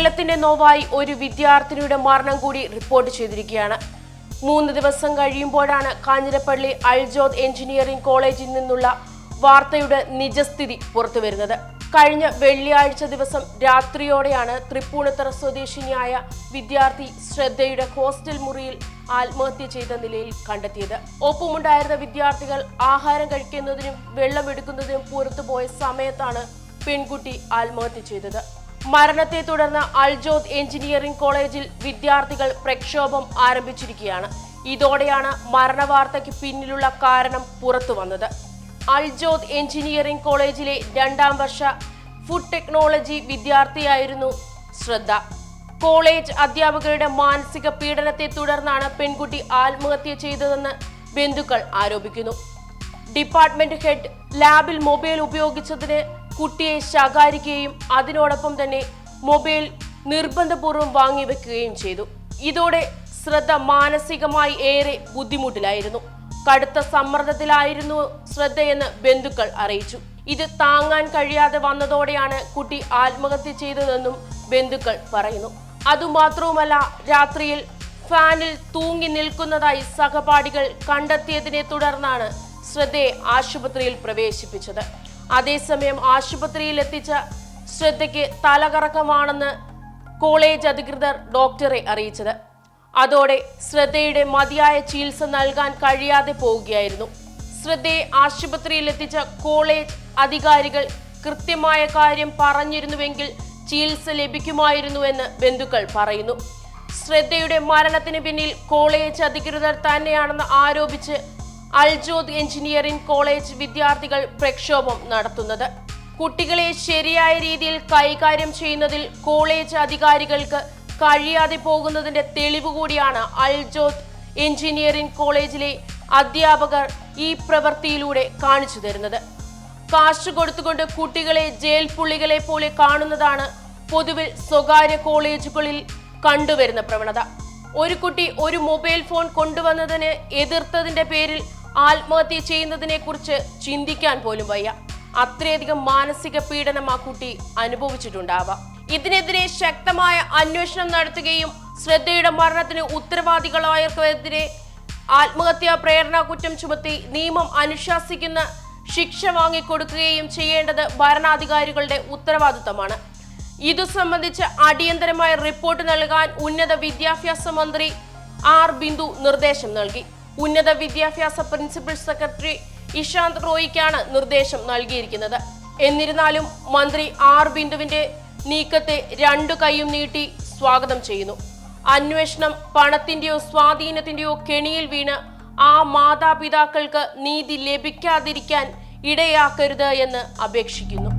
കേരളത്തിന്റെ നോവായി ഒരു വിദ്യാർത്ഥിനിയുടെ മരണം കൂടി റിപ്പോർട്ട് ചെയ്തിരിക്കുകയാണ്. 3 ദിവസം കഴിയുമ്പോഴാണ് കാഞ്ഞിരപ്പള്ളി അൽജോദ് എഞ്ചിനീയറിംഗ് കോളേജിൽ നിന്നുള്ള വാർത്തയുടെ നിജസ്ഥിതി പുറത്തുവരുന്നത്. കഴിഞ്ഞ വെള്ളിയാഴ്ച ദിവസം രാത്രിയോടെയാണ് തൃപ്പൂണിത്തറ സ്വദേശിനിയായ വിദ്യാർത്ഥി ശ്രദ്ധയുടെ ഹോസ്റ്റൽ മുറിയിൽ ആത്മഹത്യ ചെയ്ത നിലയിൽ കണ്ടെത്തിയത്. ഒപ്പമുണ്ടായിരുന്ന വിദ്യാർത്ഥികൾ ആഹാരം കഴിക്കുന്നതിനും വെള്ളമെടുക്കുന്നതിനും പുറത്തുപോയ സമയത്താണ് പെൺകുട്ടി ആത്മഹത്യ ചെയ്തത്. മരണത്തെ തുടർന്ന് അൽജോദ് എഞ്ചിനീയറിംഗ് കോളേജിൽ വിദ്യാർത്ഥികൾ പ്രക്ഷോഭം ആരംഭിച്ചിരിക്കുകയാണ്. ഇതോടെയാണ് മരണവാർത്തയ്ക്ക് പിന്നിലുള്ള കാരണം പുറത്തു വന്നത്. അൽജോദ് എഞ്ചിനീയറിംഗ് കോളേജിലെ 2ാം വർഷ ഫുഡ് ടെക്നോളജി വിദ്യാർത്ഥിയായിരുന്നു ശ്രദ്ധ. കോളേജ് അധ്യാപകരുടെ മാനസിക പീഡനത്തെ തുടർന്നാണ് പെൺകുട്ടി ആത്മഹത്യ ചെയ്തതെന്ന് ബന്ധുക്കൾ ആരോപിക്കുന്നു. ഡിപ്പാർട്ട്മെന്റ് ഹെഡ് ലാബിൽ മൊബൈൽ ഉപയോഗിച്ചതിന് കുട്ടിയെ ശകാരിക്കുകയും അതിനോടൊപ്പം തന്നെ മൊബൈൽ നിർബന്ധപൂർവ്വം വാങ്ങിവെക്കുകയും ചെയ്തു. ഇതോടെ ശ്രദ്ധ മാനസികമായി ഏറെ ബുദ്ധിമുട്ടിലായിരുന്നു. കടുത്ത സമ്മർദ്ദത്തിലായിരുന്നു ശ്രദ്ധയെന്ന് ബന്ധുക്കൾ അറിയിച്ചു. ഇത് താങ്ങാൻ കഴിയാതെ വന്നതോടെയാണ് കുട്ടി ആത്മഹത്യ ചെയ്തതെന്നും ബന്ധുക്കൾ പറയുന്നു. അതുമാത്രവുമല്ല, രാത്രിയിൽ ഫാനിൽ തൂങ്ങി നിൽക്കുന്നതായി സഹപാഠികൾ കണ്ടെത്തിയതിനെ തുടർന്നാണ് ശ്രദ്ധയെ ആശുപത്രിയിൽ പ്രവേശിപ്പിച്ചത്. അതേസമയം ആശുപത്രിയിൽ എത്തിച്ച ശ്രദ്ധയ്ക്ക് തലകറക്കമാണെന്ന് കോളേജ് അധികൃതർ ഡോക്ടറെ അറിയിച്ചത്. അതോടെ ശ്രദ്ധയുടെ മതിയായ ചികിത്സ നൽകാൻ കഴിയാതെ പോവുകയായിരുന്നു. ശ്രദ്ധയെ ആശുപത്രിയിൽ എത്തിച്ച കോളേജ് അധികാരികൾ കൃത്യമായ കാര്യം പറഞ്ഞിരുന്നുവെങ്കിൽ ചികിത്സ ലഭിക്കുമായിരുന്നുവെന്ന് ബന്ധുക്കൾ പറയുന്നു. ശ്രദ്ധയുടെ മരണത്തിന് പിന്നിൽ കോളേജ് അധികൃതർ തന്നെയാണെന്ന് ആരോപിച്ച് അൽജോദ് എഞ്ചിനീയറിംഗ് കോളേജ് വിദ്യാർത്ഥികൾ പ്രക്ഷോഭം നടത്തുന്നത്. കുട്ടികളെ ശരിയായ രീതിയിൽ കൈകാര്യം ചെയ്യുന്നതിൽ കോളേജ് അധികാരികൾക്ക് കഴിയാതെ പോകുന്നതിന്റെ തെളിവ് കൂടിയാണ് അൽജോദ് എഞ്ചിനീയറിംഗ് കോളേജിലെ അധ്യാപകർ ഈ പ്രവൃത്തിയിലൂടെ കാണിച്ചു തരുന്നത്. കാശ് കൊടുത്തുകൊണ്ട് കുട്ടികളെ ജയിൽ പുള്ളികളെ പോലെ കാണുന്നതാണ് പൊതുവിൽ സ്വകാര്യ കോളേജുകളിൽ കണ്ടുവരുന്ന പ്രവണത. ഒരു കുട്ടി ഒരു മൊബൈൽ ഫോൺ കൊണ്ടുവന്നതിന് എതിർത്തതിന്റെ പേരിൽ ആത്മഹത്യ ചെയ്യുന്നതിനെ കുറിച്ച് ചിന്തിക്കാൻ പോലും വയ്യ. അത്രയധികം മാനസിക പീഡനം ആ കുട്ടി അനുഭവിച്ചിട്ടുണ്ടാവാം. ഇതിനെതിരെ ശക്തമായ അന്വേഷണം നടത്തുകയും ശ്രദ്ധയുടെ മരണത്തിന് ഉത്തരവാദികളായവർക്കെതിരെ ആത്മഹത്യാ പ്രേരണ കുറ്റം ചുമത്തി നിയമം അനുശാസിക്കുന്ന ശിക്ഷ വാങ്ങിക്കൊടുക്കുകയും ചെയ്യേണ്ടത് ഭരണാധികാരികളുടെ ഉത്തരവാദിത്തമാണ്. ഇതു സംബന്ധിച്ച് അടിയന്തരമായ റിപ്പോർട്ട് നൽകാൻ ഉന്നത വിദ്യാഭ്യാസ മന്ത്രി ആർ ബിന്ദു നിർദ്ദേശം നൽകി. ഉന്നത വിദ്യാഭ്യാസ പ്രിൻസിപ്പൽ സെക്രട്ടറി ഇഷാന്ത് റോയിക്കാണ് നിർദ്ദേശം നൽകിയിരിക്കുന്നത്. എന്നിരുന്നാലും മന്ത്രി ആർ ബിന്ദുവിന്റെ നീക്കത്തെ 2 കൈയും നീട്ടി സ്വാഗതം ചെയ്യുന്നു. അന്വേഷണം പണത്തിന്റെയോ സ്വാധീനത്തിന്റെയോ കെണിയിൽ വീണ് ആ മാതാപിതാക്കൾക്ക് നീതി ലഭിക്കാതിരിക്കാൻ ഇടയാക്കരുത് എന്ന് അപേക്ഷിക്കുന്നു.